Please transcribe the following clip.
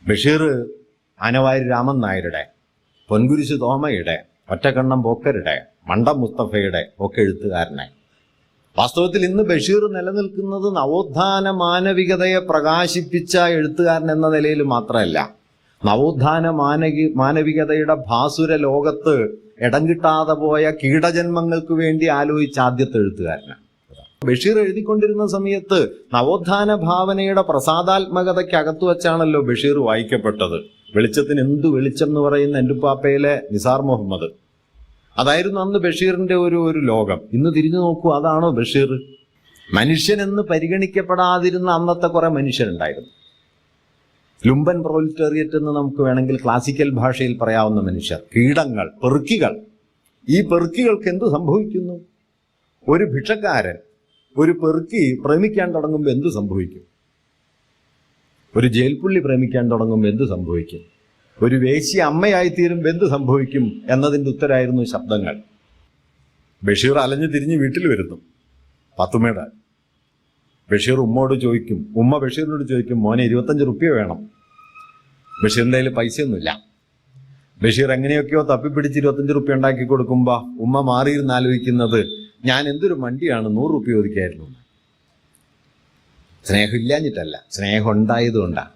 ബഷീർ ആനവാരി രാമൻ നായരുടെ, പൊൻകുരിശ് തോമയുടെ, ഒറ്റക്കണ്ണം പോക്കരുടെ, മണ്ടം മുസ്തഫയുടെ ഒക്കെ എഴുത്തുകാരനായി. വാസ്തവത്തിൽ ഇന്ന് ബഷീർ നിലനിൽക്കുന്നത് നവോത്ഥാന മാനവികതയെ പ്രകാശിപ്പിച്ച എഴുത്തുകാരൻ എന്ന നിലയിൽ മാത്രമല്ല, നവോത്ഥാന മാനവികതയുടെ ഭാസുര ലോകത്ത് ഇടം കിട്ടാതെ പോയ കീടജന്മങ്ങൾക്ക് വേണ്ടി ആലോചിച്ച ആദ്യത്തെ എഴുത്തുകാരനാണ്. ബഷീർ എഴുതിക്കൊണ്ടിരുന്ന സമയത്ത് നവോത്ഥാന ഭാവനയുടെ പ്രസാദാത്മകതയ്ക്കകത്തു വച്ചാണല്ലോ ബഷീർ വായിക്കപ്പെട്ടത്. വെളിച്ചത്തിന് എന്തു വെളിച്ചം എന്ന് പറയുന്ന എൻഡുപ്പാപ്പയിലെ നിസാർ മുഹമ്മദ്, അതായിരുന്നു അന്ന് ബഷീറിന്റെ ഒരു ലോകം. ഇന്ന് തിരിഞ്ഞു നോക്കൂ, അതാണോ ബഷീർ? മനുഷ്യനെന്ന് പരിഗണിക്കപ്പെടാതിരുന്ന അന്നത്തെ കുറെ മനുഷ്യരുണ്ടായിരുന്നു. ലുംബൻ പ്രോലിറ്റേറിയറ്റ് എന്ന് നമുക്ക് വേണമെങ്കിൽ ക്ലാസിക്കൽ ഭാഷയിൽ പറയാവുന്ന മനുഷ്യർ, കീടങ്ങൾ, പെറുക്കികൾ. ഈ പെറുക്കികൾക്ക് എന്ത് സംഭവിക്കുന്നു? ഒരു ഭിക്ഷക്കാരൻ ഒരു പെറുക്കി പ്രേമിക്കാൻ തുടങ്ങുമ്പോൾ എന്ത് സംഭവിക്കും? ഒരു ജയിൽപ്പുള്ളി പ്രേമിക്കാൻ തുടങ്ങുമ്പോൾ എന്ത് സംഭവിക്കും? ഒരു വേശ്യ അമ്മയായിത്തീരുമ്പോൾ എന്ത് സംഭവിക്കും എന്നതിൻ്റെ ഉത്തരമായിരുന്നു ശബ്ദങ്ങൾ. ബഷീർ അലഞ്ഞു തിരിഞ്ഞ് വീട്ടിൽ വരുന്നു. പാത്തുമ്മയുടെ ബഷീർ ഉമ്മയോട് ചോദിക്കും, ഉമ്മ ബഷീറിനോട് ചോദിക്കും, മോനെ 25 റുപ്യ വേണം. ബഷീറിൻ്റെ കയ്യിൽ പൈസയൊന്നുമില്ല. ബഷീർ എങ്ങനെയൊക്കെയോ തപ്പിപ്പിടിച്ച് 25 റുപ്യ ഉണ്ടാക്കി കൊടുക്കുമ്പോൾ ഉമ്മ മാറിയിരുന്ന് ആലോചിക്കുന്നത്, ഞാൻ എന്തൊരു മണ്ടിയാണ് 100 റുപ്യ ഒതുക്കിയായിരുന്നു. സ്നേഹം ഇല്ലാഞ്ഞിട്ടല്ല, സ്നേഹം ഉണ്ടായതുകൊണ്ടാണ്.